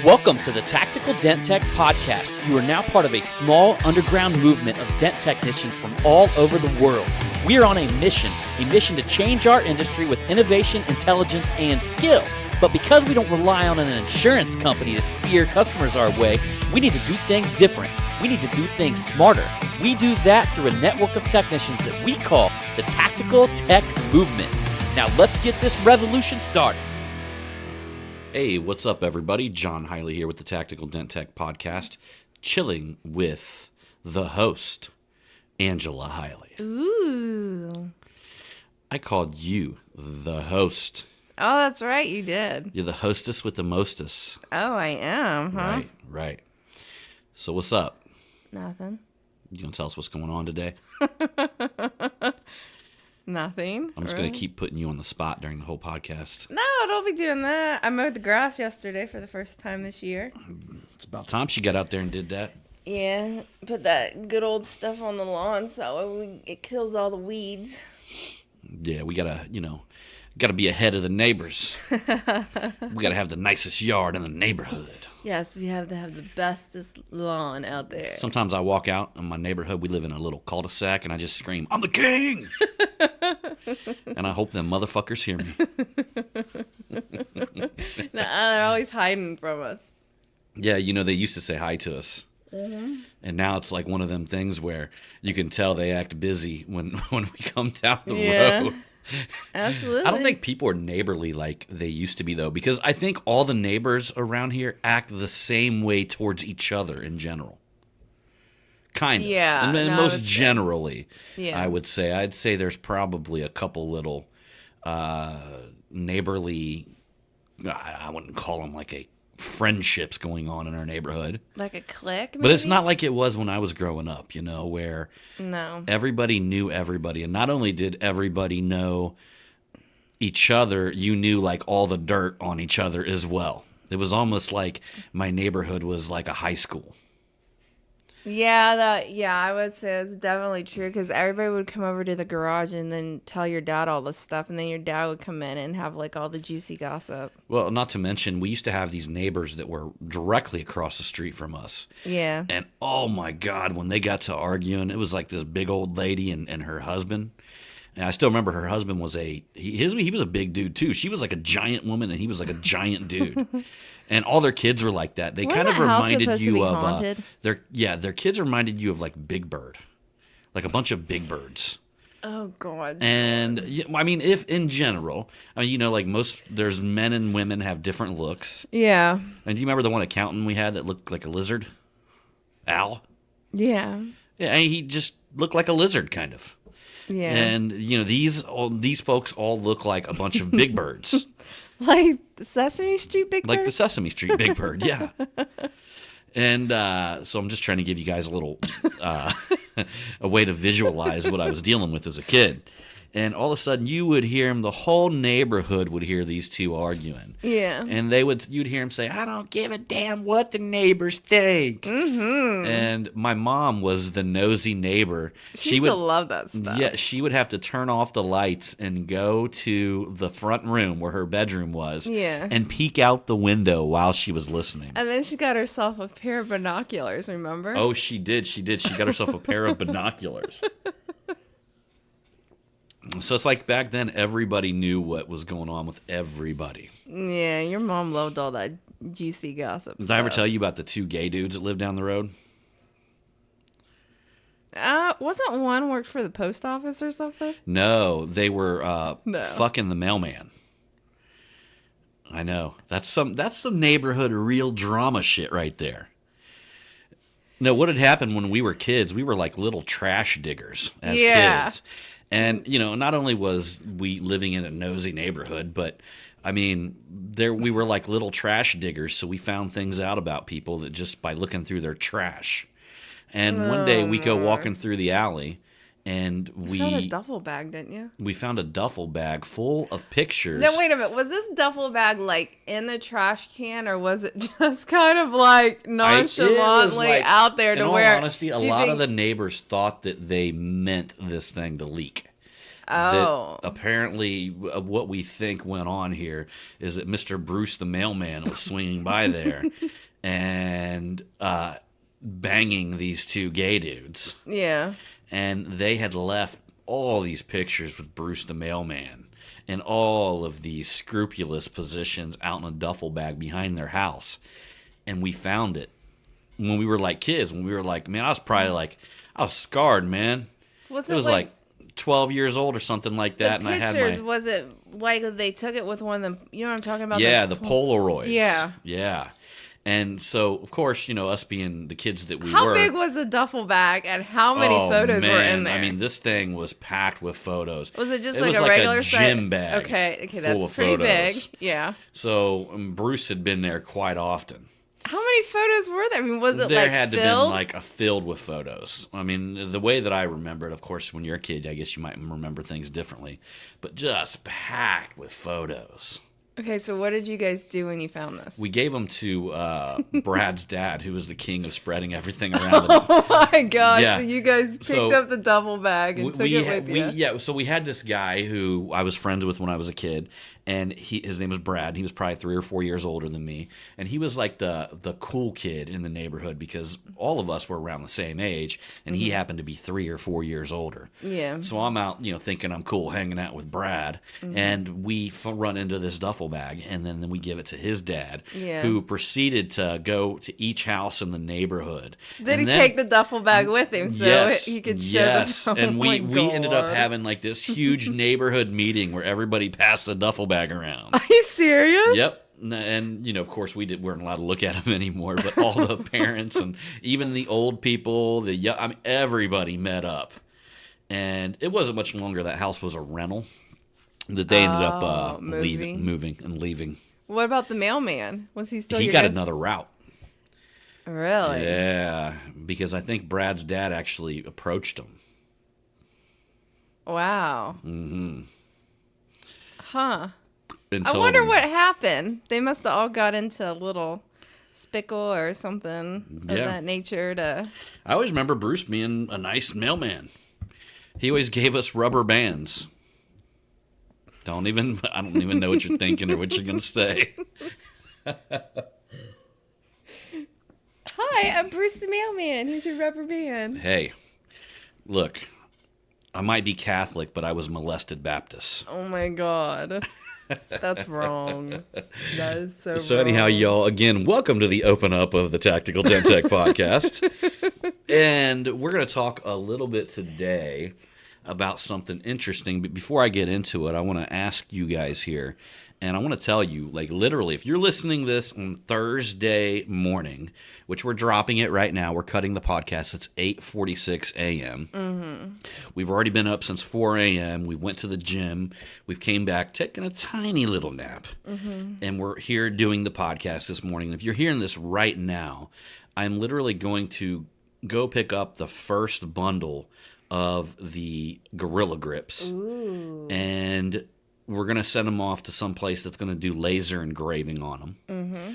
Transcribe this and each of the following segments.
Welcome to the Tactical Dent Tech Podcast. You are now part of a small underground movement of dent technicians from all over the world. We are on a mission to change our industry with innovation, intelligence, and skill. But because we don't rely on an insurance company to steer customers our way, we need to do things different. We need to do things smarter. We do that through a network of technicians that we call the Tactical Tech Movement. Now let's get this revolution started. Hey, what's up, everybody? John Hiley here with the Tactical Dent Tech Podcast, chilling with the host, Angela Hiley. Ooh. I called you the host. Oh, that's right, you did. You're the hostess with the mostest. Oh, I am, huh? Right. So what's up? Nothing. You gonna tell us what's going on today? Nothing. I'm just gonna keep putting you on the spot during the whole podcast. No, don't be doing that. I mowed the grass yesterday for the first time this year. It's about time she got out there and did that. Yeah, put that good old stuff on the lawn so it kills all the weeds. Yeah, we gotta be ahead of the neighbors. We gotta have the nicest yard in the neighborhood. Yes, we have to have the bestest lawn out there. Sometimes I walk out in my neighborhood. We live in a little cul-de-sac, and I just scream, "I'm the king!" And I hope them motherfuckers hear me. No, they're always hiding from us. Yeah, they used to say hi to us. Mm-hmm. And now it's like one of them things where you can tell they act busy when we come down the road. Absolutely. I don't think people are neighborly like they used to be, though, because I think all the neighbors around here act the same way towards each other in general. Kind of. Yeah. And most generally, yeah. I'd say there's probably a couple little neighborly, I wouldn't call them like friendships going on in our neighborhood. Like a clique, maybe? But it's not like it was when I was growing up, where everybody knew everybody. And not only did everybody know each other, you knew like all the dirt on each other as well. It was almost like my neighborhood was like a high school. Yeah, I would say it's definitely true because everybody would come over to the garage and then tell your dad all this stuff, and then your dad would come in and have like all the juicy gossip. Well, not to mention, we used to have these neighbors that were directly across the street from us. Yeah. And oh my God, when they got to arguing, it was like this big old lady and her husband. And I still remember her husband was he was a big dude too. She was like a giant woman and he was like a giant dude. And all their kids were like that. They kind of reminded you of their kids reminded you of like Big Bird, like a bunch of big birds. Oh God. And I mean, if in general, like there's men and women have different looks. Yeah. And do you remember the one accountant we had that looked like a lizard? Al. Yeah. Yeah, he just looked like a lizard, kind of. Yeah. And these folks all look like a bunch of big birds. Like the Sesame Street Big Bird? Like the Sesame Street Big Bird, yeah. And so I'm just trying to give you guys a little a way to visualize what I was dealing with as a kid. And all of a sudden, you would hear them. The whole neighborhood would hear these two arguing. Yeah. And you'd hear them say, "I don't give a damn what the neighbors think." Mm-hmm. And my mom was the nosy neighbor. She would love that stuff. Yeah, she would have to turn off the lights and go to the front room where her bedroom was. Yeah. And peek out the window while she was listening. And then she got herself a pair of binoculars, remember? Oh, she did. She got herself a pair of binoculars. So it's like back then, everybody knew what was going on with everybody. Yeah, your mom loved all that juicy gossip Did I ever tell you about the two gay dudes that lived down the road? Wasn't one worked for the post office or something? No, they were fucking the mailman. I know. That's some neighborhood real drama shit right there. No, what had happened when we were kids, we were like little trash diggers as kids. And, not only was we living in a nosy neighborhood, but, I mean, we were like little trash diggers, so we found things out about people that just by looking through their trash. And one day we go walking through the alley, and we found a duffel bag, didn't you? We found a duffel bag full of pictures. Now, wait a minute. Was this duffel bag, like, in the trash can, or was it just kind of, like, nonchalantly out there to where... In all honesty, a lot of the neighbors thought that they meant this thing to leak. Oh. That apparently what we think went on here is that Mr. Bruce the mailman was swinging by there and banging these two gay dudes. Yeah. And they had left all these pictures with Bruce the mailman in all of these scrupulous positions out in a duffel bag behind their house. And we found it when we were like kids. When we were like, man, I was scarred, man. It was like 12 years old or something like that. The and pictures, I had was it like they took it with one of them? You know what I'm talking about? Yeah, the Polaroids. Yeah. Yeah. And so, of course, us being the kids that we were. How big was the duffel bag and how many photos were in there? I mean, this thing was packed with photos. Was it just it like was a like regular a gym bag? Okay, full that's of pretty photos. big. Yeah. So Bruce had been there quite often. How many photos were there? I mean, was it there like had to filled? been like filled with photos. I mean, the way that I remember it, of course, when you're a kid, I guess you might remember things differently, but just packed with photos. Okay, so what did you guys do when you found this? We gave them to Brad's dad, who was the king of spreading everything around. Oh my god! Yeah. So you guys picked up the duffel bag and took it with you. Yeah, so we had this guy who I was friends with when I was a kid, and his name was Brad. He was probably 3 or 4 years older than me, and he was like the cool kid in the neighborhood because all of us were around the same age, and he happened to be 3 or 4 years older. Yeah. So I'm out, thinking I'm cool, hanging out with Brad, and we run into this duffel bag, and then we give it to his dad, who proceeded to go to each house in the neighborhood. Did he take the duffel bag with him so he could show them? Oh and we ended up God. having like this huge neighborhood meeting where everybody passed the duffel bag around. Are you serious? Yep. And of course we weren't allowed to look at them anymore, but all the parents and even the old people, everybody met up. And it wasn't much longer that house was a rental that they ended up moving and leaving. What about the mailman? Was he still? He got another route. Really? Yeah, because I think Brad's dad actually approached him. Wow. Mm-hmm. Huh. I wonder what happened. They must have all got into a little spickle or something of that nature. I always remember Bruce being a nice mailman. He always gave us rubber bands. I don't even know what you're thinking or what you're going to say. Hi, I'm Bruce the mailman. Here's your rubber band. Hey, look, I might be Catholic, but I was molested Baptist. Oh my God. That's wrong. That is so wrong. So anyhow, y'all, again, welcome to the Open Up of the Tactical Dent Tech podcast. And we're going to talk a little bit today about something interesting. But before I get into it, I want to ask you guys here, and I want to tell you, like literally, if you're listening this on Thursday morning, which we're dropping it right now, we're cutting the podcast. It's 8:46 a.m. Mm-hmm. We've already been up since 4 a.m. We went to the gym. We've came back, taking a tiny little nap, and we're here doing the podcast this morning. And if you're hearing this right now, I'm literally going to go pick up the first bundle of the Gorilla Grips. Ooh. And we're going to send them off to some place that's going to do laser engraving on them. Mm-hmm.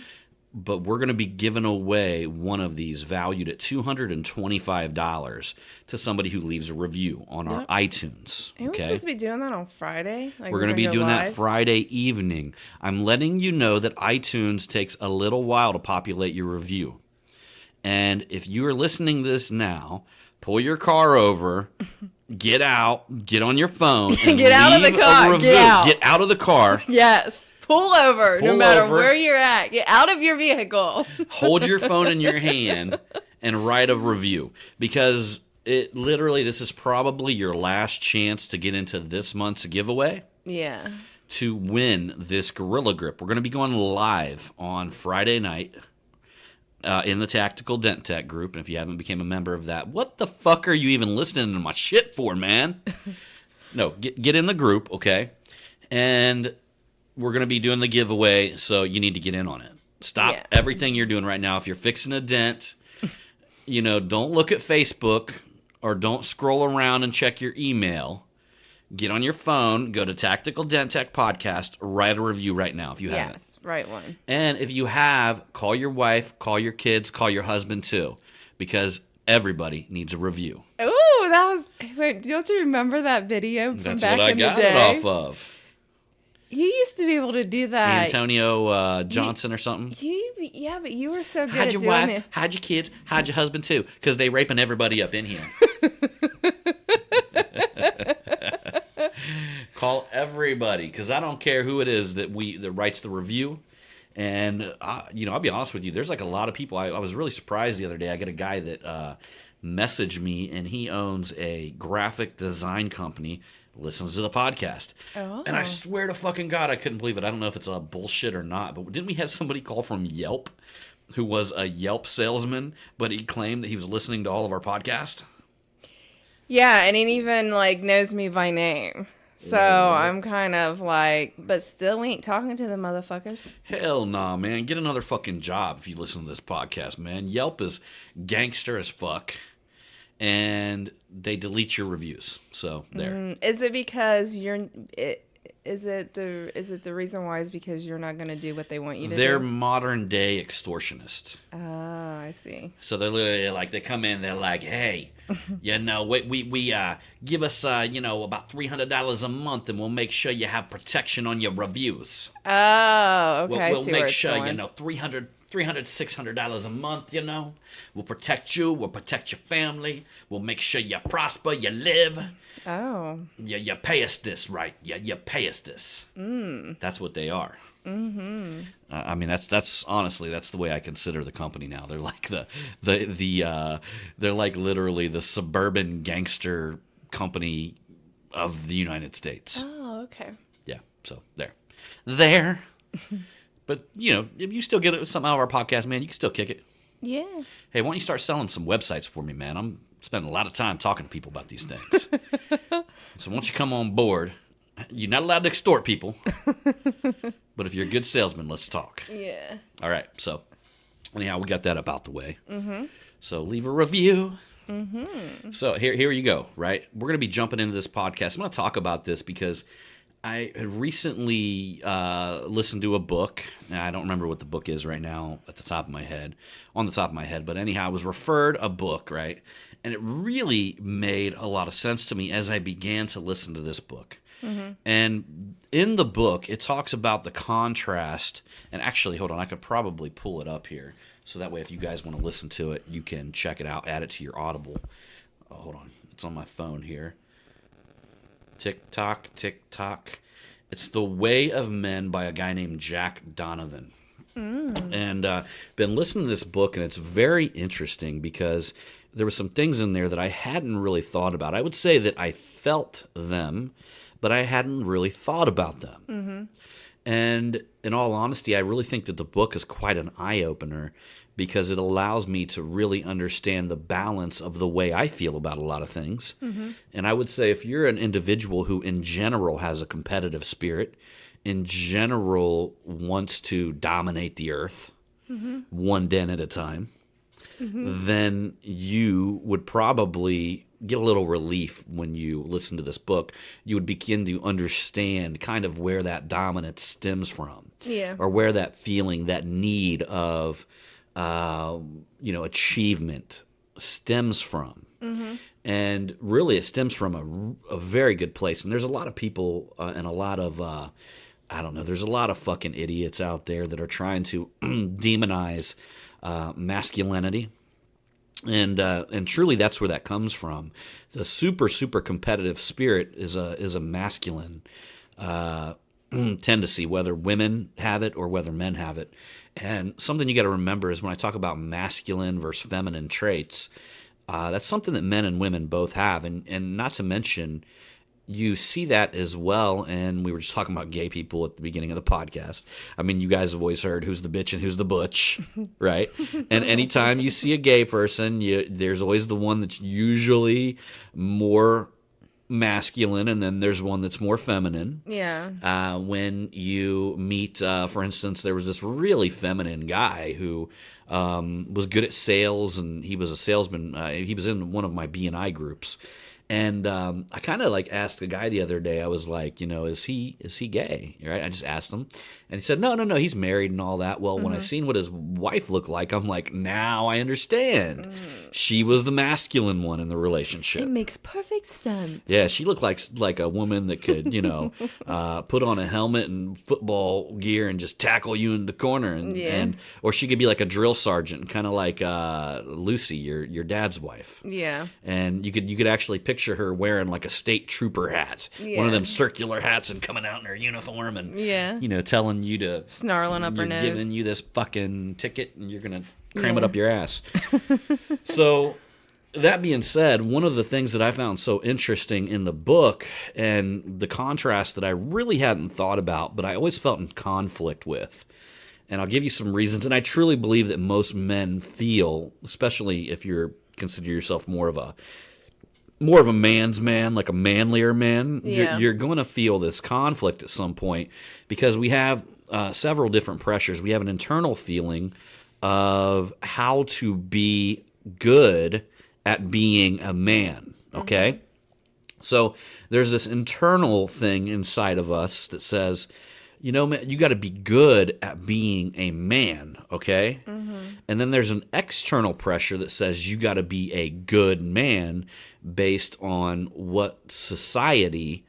But we're going to be giving away one of these valued at $225 to somebody who leaves a review on our iTunes. Are we supposed to be doing that on Friday? We're going to be doing that Friday evening. I'm letting you know that iTunes takes a little while to populate your review. And if you are listening to this now, pull your car over, get out, get on your phone, and get out of the car. Get out of the car. Yes. Pull over, no matter where you're at. Get out of your vehicle. Hold your phone in your hand and write a review. Because this is probably your last chance to get into this month's giveaway. Yeah. To win this Gorilla Grip. We're going to be going live on Friday night. In the Tactical Dent Tech group, and if you haven't become a member of that, what the fuck are you even listening to my shit for, man? No, get in the group, okay? And we're going to be doing the giveaway, so you need to get in on it. Stop everything you're doing right now. If you're fixing a dent, don't look at Facebook or don't scroll around and check your email. Get on your phone, go to Tactical Dent Tech Podcast, write a review right now if you haven't. Yes, write one. And if you have, call your wife, call your kids, call your husband too, because everybody needs a review. Ooh, that was. Wait, don't you remember that video from That's back what I in got the day? it off of. You used to be able to do that. Antonio Johnson or something. Yeah, but you were so good Hide at your doing wife, it. hide your kids, hide your husband too, because they raping everybody up in here. Call everybody, because I don't care who it is that writes the review. And I'll be honest with you. There's like a lot of people. I was really surprised the other day. I get a guy that messaged me, and he owns a graphic design company. Listens to the podcast. Oh. And I swear to fucking God, I couldn't believe it. I don't know if it's a bullshit or not, but didn't we have somebody call from Yelp who was a Yelp salesman, but he claimed that he was listening to all of our podcast? Yeah, and he even like knows me by name. So I'm kind of like, but still ain't talking to the motherfuckers. Hell nah, man. Get another fucking job if you listen to this podcast, man. Yelp is gangster as fuck. And they delete your reviews. So there. Is it because is it the reason why is because you're not going to do what they want you to do? They're modern day extortionists. Oh, I see. So they're literally like, they come in, they're like, hey, we give us about $300 a month, and we'll make sure you have protection on your reviews. Oh, okay. We'll I see make where it's sure going. $300, $600 a month. We'll protect you. We'll protect your family. We'll make sure you prosper, you live. Oh. You pay us this, right? You pay us this. That's what they are. Mm-hmm. I mean, that's honestly, that's the way I consider the company now. They're like they're like literally the suburban gangster company of the United States. Oh, okay. Yeah. So there. But if you still get something out of our podcast, man, you can still kick it. Yeah. Hey, why don't you start selling some websites for me, man? I'm spending a lot of time talking to people about these things. So once you come on board, you're not allowed to extort people. But if you're a good salesman, let's talk. Yeah. All right. So anyhow, we got that about the way. Mm-hmm. So leave a review. Mm-hmm. So here you go, right? We're going to be jumping into this podcast. I'm going to talk about this because I recently listened to a book. Now, I don't remember what the book is right now on the top of my head. But anyhow, I was referred a book, right? And it really made a lot of sense to me as I began to listen to this book. Mm-hmm. And in the book, it talks about the contrast. And actually, hold on, I could probably pull it up here. So that way, if you guys want to listen to it, you can check it out, add it to your Audible. Oh, hold on, it's on my phone here. Tick tock, tick tock. It's The Way of Men by a guy named Jack Donovan. And been listening to this book, and it's very interesting because there were some things in there that I hadn't really thought about. I would say that I felt them, but I hadn't really thought about them. Mm-hmm. And in all honesty, I really think that the book is quite an eye-opener because it allows me to really understand the balance of the way I feel about a lot of things. Mm-hmm. And I would say if you're an individual who in general has a competitive spirit, in general wants to dominate the earth, one den at a time, then you would probably get a little relief when you listen to this book. You would begin to understand kind of where that dominance stems from. Yeah. Or where that feeling, that need of achievement stems from. Mm-hmm. And really it stems from a very good place. And there's a lot of people and a lot of, there's a lot of fucking idiots out there that are trying to demonize masculinity. And truly that's where that comes from. The super, super competitive spirit is a masculine tendency, whether women have it or whether men have it. And something you got to remember is when I talk about masculine versus feminine traits, that's something that men and women both have. And not to mention, you see that as well. And we were just talking about gay people at the beginning of the podcast. I mean, you guys have always heard who's the bitch and who's the butch, right? And anytime you see a gay person, there's always the one that's usually more masculine, and then there's one that's more feminine. Yeah. When you meet, for instance, there was this really feminine guy who was good at sales, and he was a salesman. He was in one of my B&I groups, And I kind of like asked a guy the other day. I was like, is he gay? Right? I just asked him, and he said, no, he's married and all that. Well, when I seen what his wife looked like, I'm like, now I understand. She was the masculine one in the relationship. It makes perfect sense. Yeah, she looked like a woman that could, put on a helmet and football gear and just tackle you in the corner, and or she could be like a drill sergeant, kind of like Lucy, your dad's wife. Yeah. And you could actually picture her wearing like a state trooper hat, one of them circular hats, and coming out in her uniform and telling you to snarling up her nose, giving you this fucking ticket, and you're gonna cram it up your ass. So that being said, one of the things that I found so interesting in the book, and the contrast that I really hadn't thought about, but I always felt in conflict with, and I'll give you some reasons, and I truly believe that most men feel, especially if you're consider yourself more of a man's man, like a manlier man, you're going to feel this conflict at some point, because we have several different pressures. We have an internal feeling of how to be good at being a man, okay? So there's this internal thing inside of us that says, man, you got to be good at being a man, okay? And then there's an external pressure that says you got to be a good man based on what society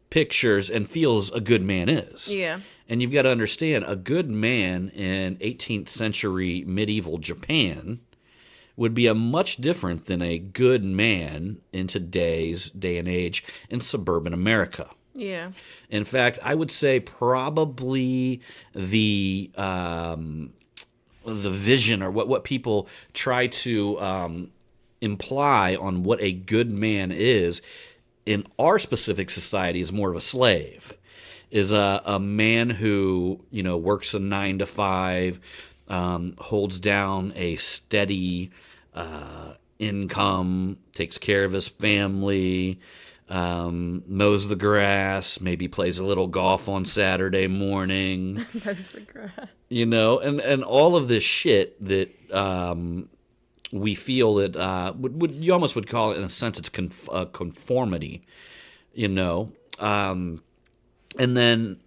pictures and feels a good man is. Yeah. And you've got to understand, a good man in 18th century medieval Japan would be a much different than a good man in today's day and age in suburban America. Yeah. In fact, I would say probably the vision, or what people try to imply on what a good man is in our specific society is more of a slave. Is a man who works a 9 to 5, holds down a steady income, takes care of his family, mows the grass, maybe plays a little golf on Saturday morning. Mows the grass. And all of this shit that we feel that would you almost would call it, in a sense, it's conformity, and then,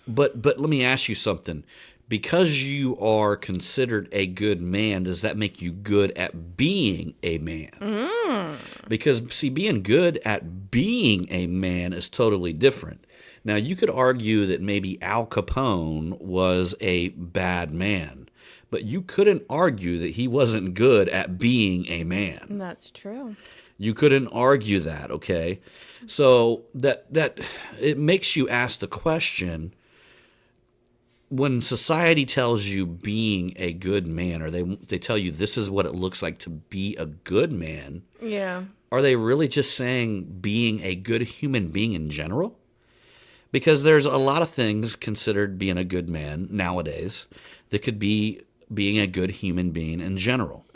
but let me ask you something. Because you are considered a good man, does that make you good at being a man? Because, see, being good at being a man is totally different. Now, you could argue that maybe Al Capone was a bad man, but you couldn't argue that he wasn't good at being a man. That's true. You couldn't argue that, okay? So that it makes you ask the question, when society tells you being a good man, or they tell you this is what it looks like to be a good man, yeah, are they really just saying being a good human being in general? Because there's a lot of things considered being a good man nowadays that could be being a good human being in general.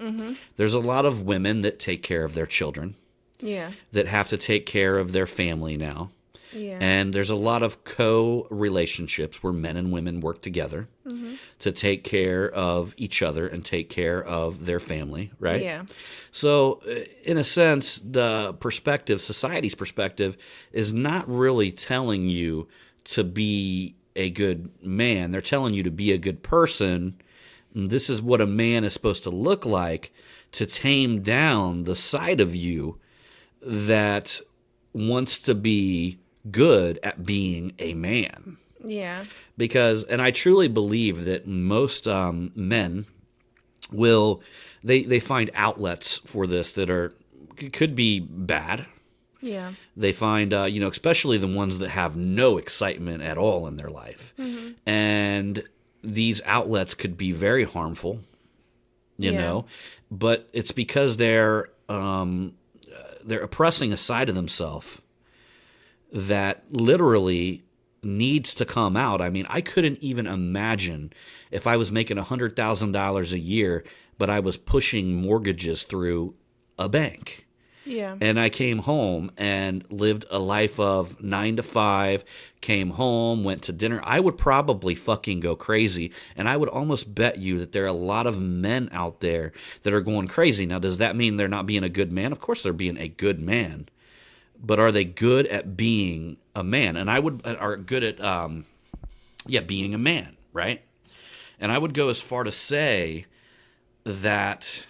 There's a lot of women that take care of their children, that have to take care of their family now. Yeah. And there's a lot of co-relationships where men and women work together to take care of each other and take care of their family, right? Yeah. So, in a sense, the perspective, society's perspective, is not really telling you to be a good man. They're telling you to be a good person. This is what a man is supposed to look like, to tame down the side of you that wants to be good at being a man. Yeah. Because, and I truly believe that most men will, they find outlets for this that could be bad. Yeah. They find, especially the ones that have no excitement at all in their life. And these outlets could be very harmful, you know, but it's because they're oppressing a side of themselves that literally needs to come out. I mean, I couldn't even imagine if I was making $100,000 a year, but I was pushing mortgages through a bank. Yeah. And I came home and lived a life of 9 to 5, came home, went to dinner, I would probably fucking go crazy. And I would almost bet you that there are a lot of men out there that are going crazy. Now, does that mean they're not being a good man? Of course they're being a good man. But are they good at being a man? And are good at, being a man, right? And I would go as far to say that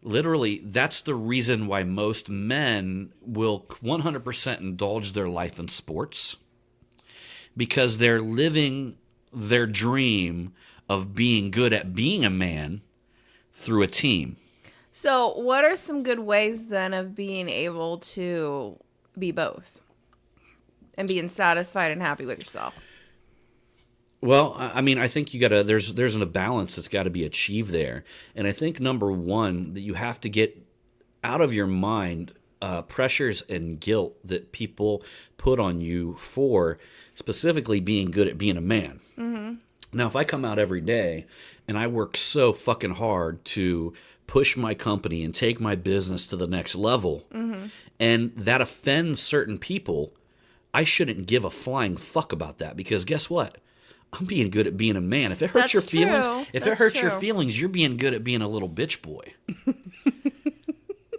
literally that's the reason why most men will 100% indulge their life in sports, because they're living their dream of being good at being a man through a team. So what are some good ways then of being able to be both and being satisfied and happy with yourself? Well, I mean, I think you gotta. There's a balance that's got to be achieved there, and I think number one that you have to get out of your mind pressures and guilt that people put on you for specifically being good at being a man. Mm-hmm. Now, if I come out every day and I work so fucking hard to push my company and take my business to the next level, mm-hmm. and that offends certain people, I shouldn't give a flying fuck about that, because guess what? I'm being good at being a man. If it hurts your feelings, your feelings, you're being good at being a little bitch boy.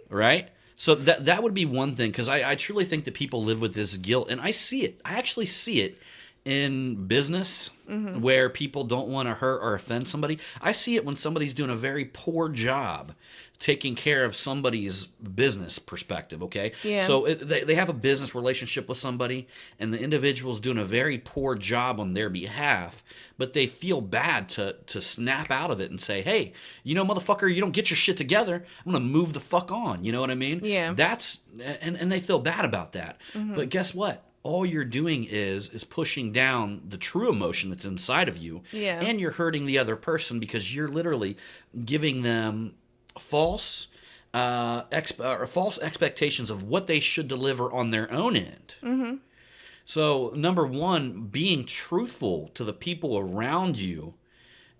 Right? So that would be one thing, because I truly think that people live with this guilt, and I see it. I actually see it in business, mm-hmm. where people don't want to hurt or offend somebody. I see it when somebody's doing a very poor job taking care of somebody's business perspective, okay? Yeah. So they have a business relationship with somebody, and the individual's doing a very poor job on their behalf, but they feel bad to snap out of it and say, hey, you know, motherfucker, you don't get your shit together, I'm going to move the fuck on. You know what I mean? Yeah. And they feel bad about that. Mm-hmm. But guess what? All you're doing is pushing down the true emotion that's inside of you, yeah. and you're hurting the other person, because you're literally giving them false expectations of what they should deliver on their own end. Mm-hmm. So, number one, being truthful to the people around you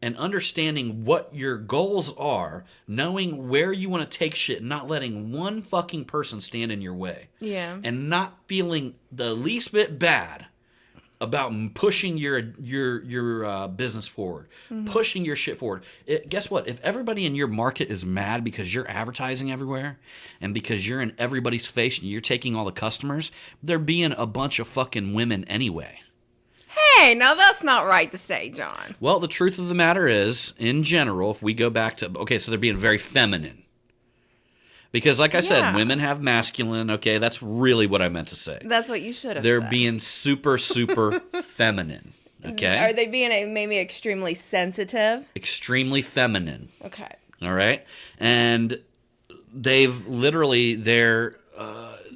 and understanding what your goals are, knowing where you want to take shit, not letting one fucking person stand in your way. Yeah. And not feeling the least bit bad about pushing your business forward, mm-hmm. pushing your shit forward. Guess what? If everybody in your market is mad because you're advertising everywhere and because you're in everybody's face and you're taking all the customers, they're being a bunch of fucking women anyway. Hey, now that's not right to say, John. Well, the truth of the matter is, in general, if we go back to, okay, so they're being very feminine. Because like I said, women have masculine, okay, that's really what I meant to say. That's what you should have They're said. being super, super feminine, okay? Are they being maybe extremely sensitive? Extremely feminine. Okay. All right? And they've literally,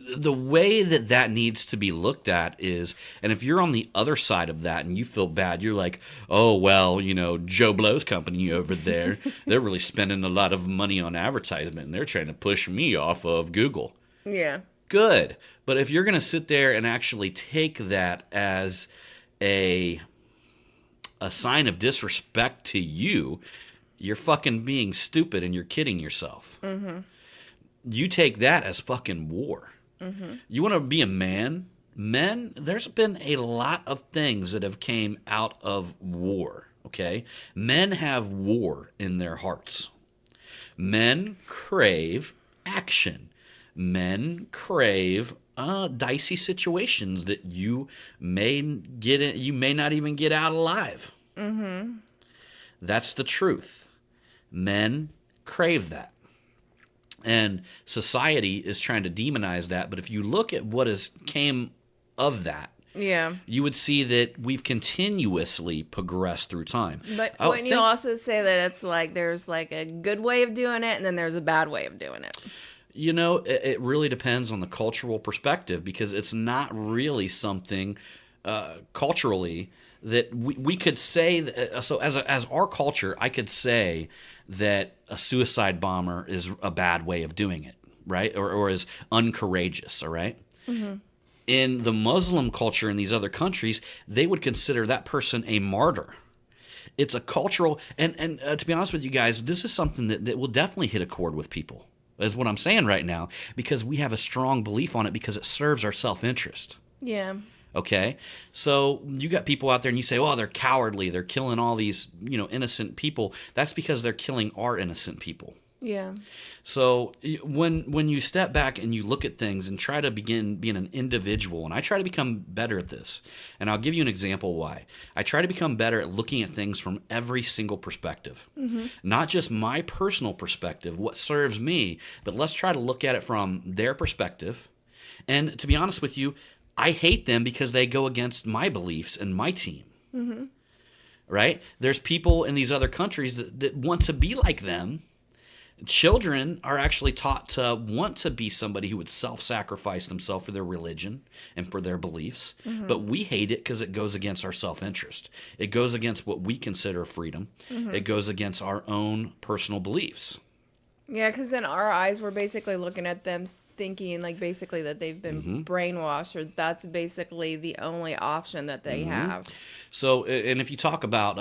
the way that needs to be looked at is, and if you're on the other side of that and you feel bad, you're like, oh, well, you know, Joe Blow's company over there, they're really spending a lot of money on advertisement and they're trying to push me off of Google. Yeah. Good. But if you're going to sit there and actually take that as a sign of disrespect to you, you're fucking being stupid and you're kidding yourself. Mm-hmm. You take that as fucking war. Mm-hmm. You want to be a man? Men, there's been a lot of things that have came out of war, okay? Men have war in their hearts. Men crave action. Men crave dicey situations that you may not even get out alive. Mm-hmm. That's the truth. Men crave that. And society is trying to demonize that. But if you look at what came of that, you would see that we've continuously progressed through time. But wouldn't you also say that it's like there's like a good way of doing it and then there's a bad way of doing it? You know, it really depends on the cultural perspective, because it's not really something culturally that we could say. So as our culture, I could say that a suicide bomber is a bad way of doing it, right? Or is uncourageous, all right? Mm-hmm. In the Muslim culture in these other countries, they would consider that person a martyr. It's a cultural, and to be honest with you guys, this is something that will definitely hit a chord with people. is what I'm saying right now, because we have a strong belief on it because it serves our self-interest. Yeah. Okay? So you got people out there and you say, oh, they're cowardly. They're killing all these, innocent people. That's because they're killing our innocent people. Yeah. So when you step back and you look at things and try to begin being an individual, and I try to become better at this, and I'll give you an example why. I try to become better at looking at things from every single perspective. Not just my personal perspective, what serves me, but let's try to look at it from their perspective. And to be honest with you, I hate them because they go against my beliefs and my team. Right? There's people in these other countries that want to be like them. Children are actually taught to want to be somebody who would self-sacrifice themselves for their religion and for their beliefs. But we hate it because it goes against our self-interest. It goes against what we consider freedom. It goes against our own personal beliefs. Yeah, because in our eyes, we're basically looking at them thinking like basically that they've been brainwashed, or that's basically the only option that they have. So, and if you talk about,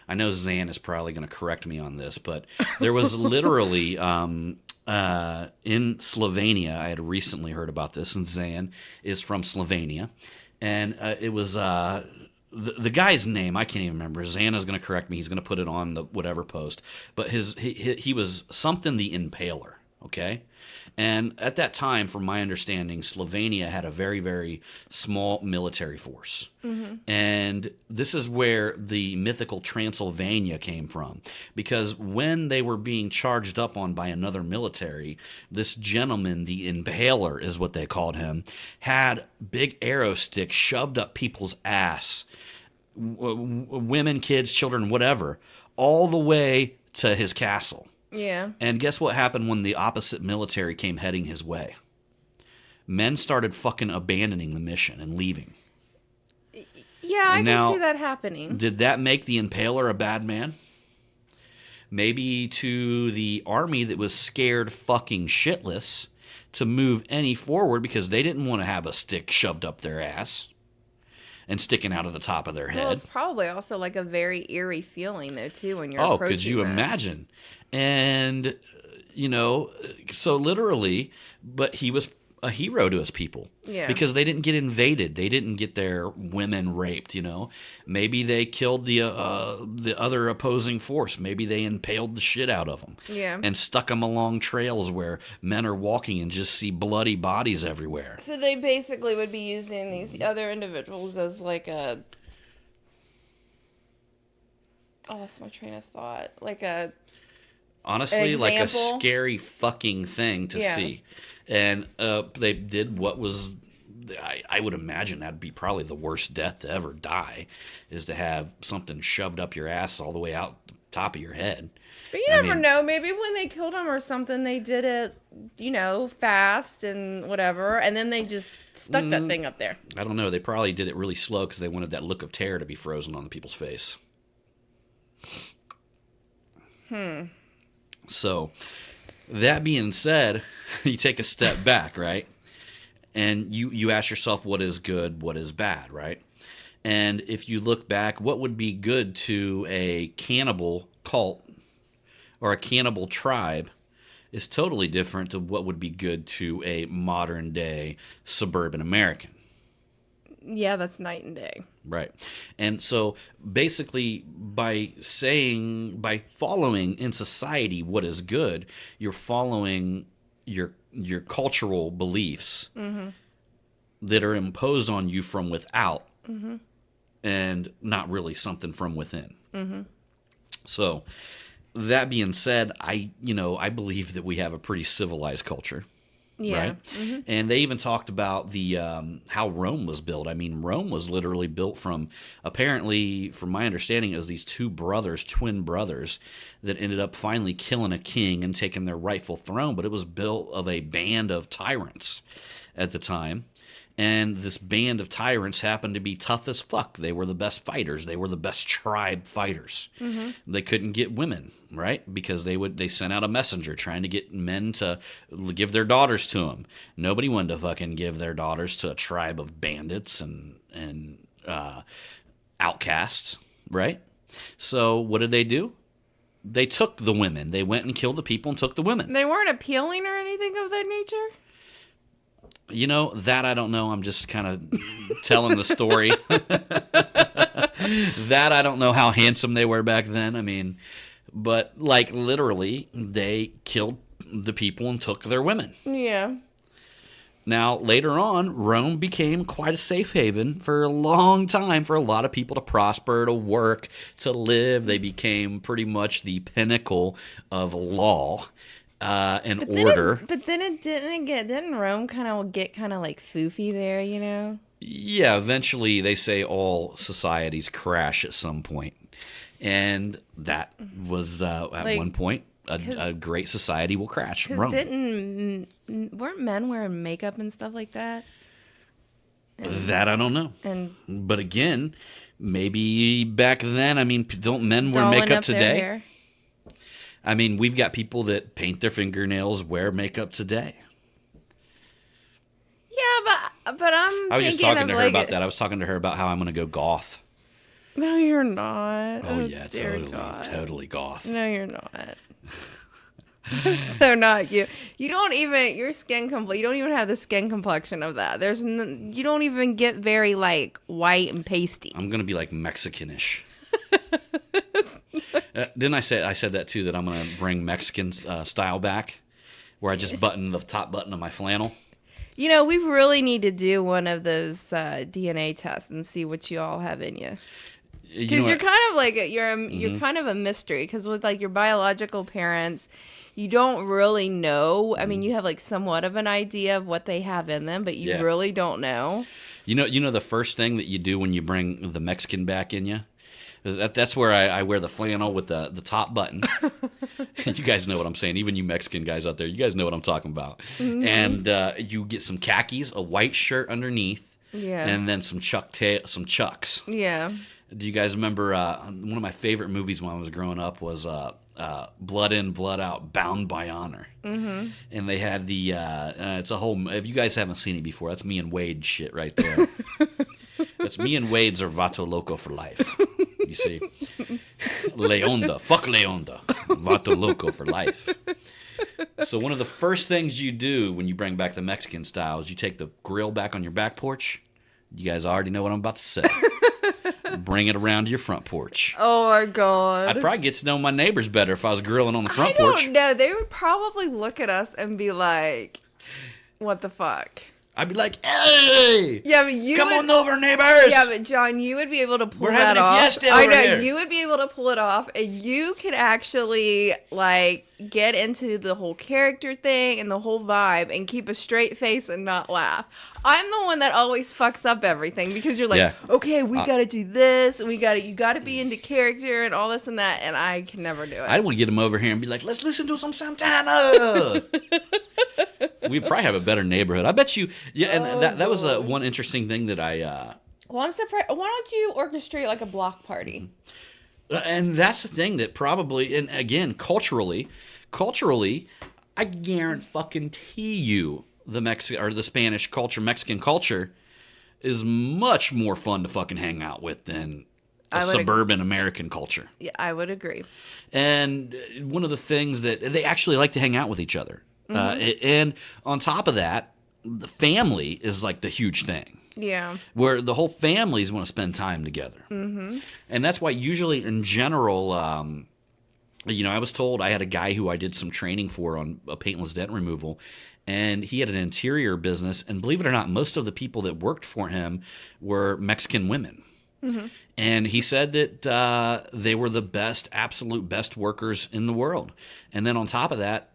I know Zan is probably going to correct me on this, but there was literally in Slovenia, I had recently heard about this, and Zan is from Slovenia, and it was the guy's name, I can't even remember. Zan is going to correct me. He's going to put it on the whatever post, but he was something the Impaler, okay? And at that time, from my understanding, Slovenia had a very, very small military force. And this is where the mythical Transylvania came from. Because when they were being charged up on by another military, this gentleman, the Impaler is what they called him, had big arrow sticks shoved up people's ass. Women, kids, children, whatever, all the way to his castle. Yeah. And guess what happened when the opposite military came heading his way? Men started fucking abandoning the mission and leaving. Yeah, I can see that happening. Did that make the Impaler a bad man? Maybe to the army that was scared fucking shitless to move any forward because they didn't want to have a stick shoved up their ass and sticking out of the top of their head. Well, it's probably also like a very eerie feeling though too when you're approaching could you imagine? And so literally, but he was a hero to his people. Yeah. Because they didn't get invaded. They didn't get their women raped, Maybe they killed the other opposing force. Maybe they impaled the shit out of them. Yeah. And stuck them along trails where men are walking and just see bloody bodies everywhere. So they basically would be using these other individuals as like I lost my train of thought. Honestly, like a scary fucking thing to see. And they did what was, I would imagine that'd be probably the worst death to ever die, is to have something shoved up your ass all the way out the top of your head. But you never know. Maybe when they killed him or something, they did it, fast and whatever. And then they just stuck that thing up there. I don't know. They probably did it really slow because they wanted that look of terror to be frozen on the people's face. So, that being said, you take a step back, right? And you ask yourself what is good, what is bad, right? And if you look back, what would be good to a cannibal cult or a cannibal tribe is totally different to what would be good to a modern day suburban American. Yeah, that's night and day. Right. And so basically by following in society what is good, you're following your cultural beliefs that are imposed on you from without and not really something from within. So that being said, I believe that we have a pretty civilized culture. Yeah. Right? And they even talked about the how Rome was built. I mean, Rome was literally built from, apparently, from my understanding, it was these twin brothers, that ended up finally killing a king and taking their rightful throne. But it was built of a band of tyrants at the time. And this band of tyrants happened to be tough as fuck. They were the best fighters. They were the best tribe fighters. They couldn't get women, right? Because they sent out a messenger trying to get men to give their daughters to them. Nobody wanted to fucking give their daughters to a tribe of bandits and outcasts, right? So what did they do? they took the women. They went and killed the people and took the women. They weren't appealing or anything of that nature? You know, that I don't know. I'm just kind of telling the story. That I don't know how handsome they were back then. I mean, but like literally, they killed the people and took their women. Yeah. Now, later on, Rome became quite a safe haven for a long time for a lot of people to prosper, to work, to live. They became pretty much the pinnacle of law and order. But then it didn't Rome kind of get kind of like foofy there, you know? Yeah, eventually they say all societies crash at some point. And that was at one point. A great society will crash. Rome. Weren't men wearing makeup and stuff like that? That I don't know. And but again, maybe back then. I mean, don't men wear makeup today? I mean, we've got people that paint their fingernails, wear makeup today. Yeah, but I was just talking to her about that. I was talking to her about how I'm going to go goth. No, you're not. Oh yeah, totally goth. No, you're not. So not you. You don't even you don't even have the skin complexion of that. You don't even get very like white and pasty. I'm gonna be like Mexicanish. Didn't I said that too, that I'm gonna bring Mexican style back, where I just button the top button of my flannel. You know, we really need to do one of those DNA tests and see what you all have in you. Because you're kind of like you're kind of a mystery. Because with like your biological parents, you don't really know. I mean, you have like somewhat of an idea of what they have in them, but you really don't know. You know the first thing that you do when you bring the Mexican back in you? That's where I wear the flannel with the top button. You guys know what I'm saying. Even you Mexican guys out there, you guys know what I'm talking about. Mm-hmm. And you get some khakis, a white shirt underneath, and then some chucks. Yeah. Do you guys remember one of my favorite movies when I was growing up was Blood In, Blood Out, Bound by Honor. Mm-hmm. And they had the it's a whole. If you guys haven't seen it before, that's me and Wade shit right there. That's me and Wade's are Vato Loco for life. You see, Leonda, fuck Leonda, Vato Loco for life. So one of the first things you do when you bring back the Mexican style is you take the grill back on your back porch. You guys already know what I'm about to say. Bring it around to your front porch. Oh my God. I'd probably get to know my neighbors better if I was grilling on the front porch. I don't know. They would probably look at us and be like, what the fuck? I'd be like, hey! Yeah, but you come on over, neighbors! Yeah, but John, you would be able to pull We're that having off. A fiesta over here. You would be able to pull it off, and you could actually like get into the whole character thing and the whole vibe and keep a straight face and not laugh. I'm the one that always fucks up everything because you're like, okay, we got to do this, and you got to be into character and all this and that, and I can never do it. I want to get him over here and be like, let's listen to some Santana. We'd probably have a better neighborhood. I bet you. Yeah, and that was one interesting thing that I. Well, I'm surprised. Why don't you orchestrate like a block party? And that's the thing that probably, and again, culturally, I guarantee you the Spanish culture, Mexican culture, is much more fun to fucking hang out with than suburban American culture. Yeah, I would agree. And one of the things that they actually like to hang out with each other. And on top of that, the family is like the huge thing. Yeah. Where the whole families want to spend time together. Mm-hmm. And that's why usually in general, I was told I had a guy who I did some training for on paintless dent removal, and he had an interior business. And believe it or not, most of the people that worked for him were Mexican women. Mm-hmm. And he said that they were the absolute best workers in the world. And then on top of that,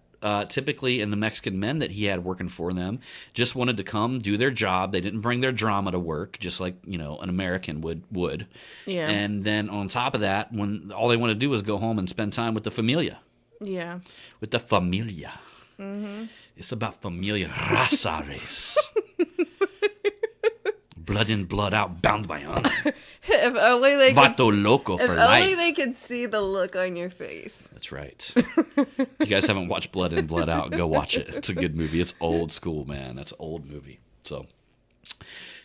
typically in the Mexican men that he had working for them just wanted to come do their job. They didn't bring their drama to work, just like, an American would. Yeah. And then on top of that, when all they want to do is go home and spend time with the familia. Yeah. With the familia. Mm-hmm. It's about familia raza res. Blood in, blood out, bound by honor. If only they Vato Loco for life. If only they could see the look on your face. That's right. If you guys haven't watched Blood In, Blood Out, go watch it. It's a good movie. It's old school, man. That's an old movie. So,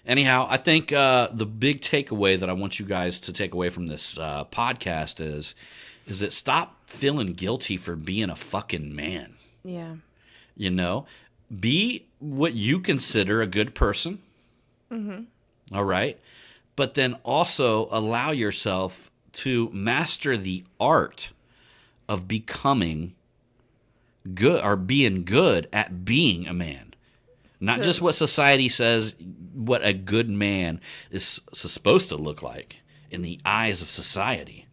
anyhow, I think the big takeaway that I want you guys to take away from this podcast is is that stop feeling guilty for being a fucking man. Yeah. You know, be what you consider a good person. Mm-hmm. All right. But then also allow yourself to master the art of becoming good or being good at being a man. Not just what society says what a good man is supposed to look like in the eyes of society,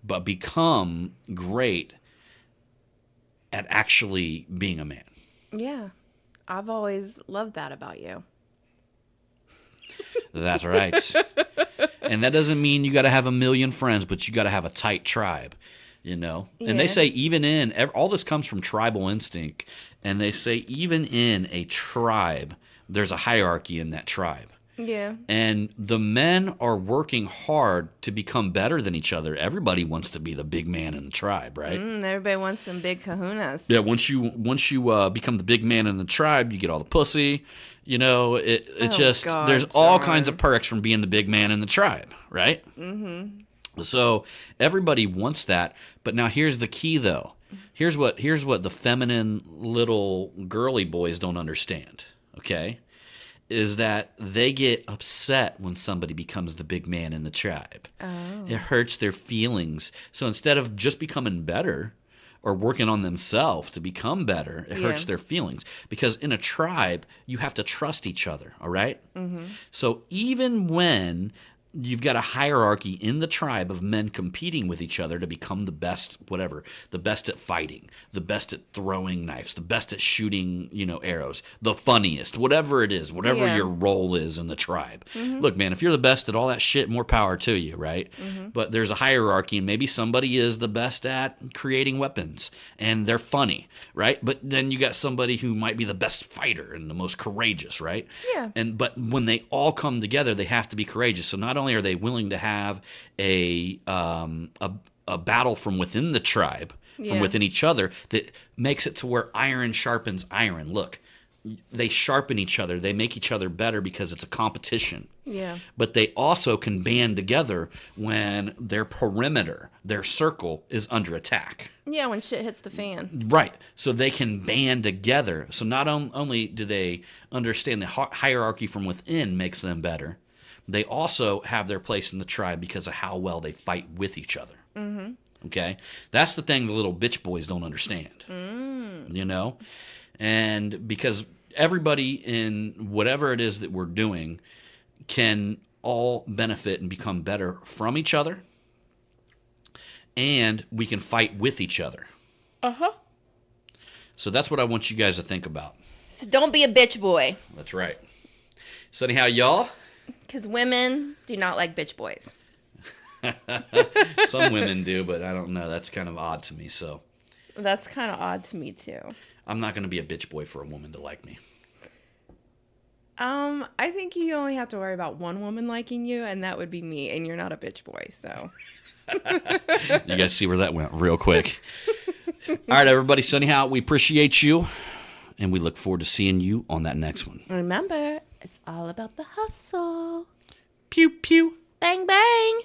but become great at actually being a man. Yeah. I've always loved that about you. That's right. And that doesn't mean you got to have a million friends, but you got to have a tight tribe, you know? Yeah. And they say even in, all this comes from tribal instinct, and they say even in a tribe, there's a hierarchy in that tribe. Yeah. And the men are working hard to become better than each other. Everybody wants to be the big man in the tribe, right? Everybody wants them big kahunas. Yeah, once you become the big man in the tribe, you get all the pussy. You know, there's all kinds of perks from being the big man in the tribe, right? Mm-hmm. So everybody wants that. But now here's the key, though. Here's what the feminine little girly boys don't understand, okay? Is that they get upset when somebody becomes the big man in the tribe. Oh. It hurts their feelings. So instead of just becoming better or working on themselves to become better, it hurts their feelings. Because in a tribe, you have to trust each other, all right? Mm-hmm. So even when you've got a hierarchy in the tribe of men competing with each other to become the best, whatever, the best at fighting, the best at throwing knives, the best at shooting, arrows, the funniest, whatever it is, whatever your role is in the tribe. Mm-hmm. Look, man, if you're the best at all that shit, more power to you, right? Mm-hmm. But there's a hierarchy, and maybe somebody is the best at creating weapons, and they're funny, right? But then you got somebody who might be the best fighter and the most courageous, right? Yeah. But when they all come together, they have to be courageous. So not only are they willing to have a battle from within the tribe, from within each other, that makes it to where iron sharpens iron. Look, they sharpen each other. They make each other better because it's a competition. Yeah. But they also can band together when their perimeter, their circle, is under attack. Yeah, when shit hits the fan. Right. So they can band together. So not only do they understand the hierarchy from within makes them better, they also have their place in the tribe because of how well they fight with each other. Mm-hmm. Okay? That's the thing the little bitch boys don't understand. And because everybody in whatever it is that we're doing can all benefit and become better from each other, and we can fight with each other. Uh-huh. So that's what I want you guys to think about. So don't be a bitch boy. That's right. So anyhow, y'all... Because women do not like bitch boys. Some women do, but I don't know. That's kind of odd to me, so... That's kind of odd to me, too. I'm not going to be a bitch boy for a woman to like me. I think you only have to worry about one woman liking you, and that would be me, and you're not a bitch boy, so... You guys see where that went real quick. All right, everybody. So anyhow, we appreciate you, and we look forward to seeing you on that next one. Remember, it's all about the hustle. Pew, pew. Bang, bang.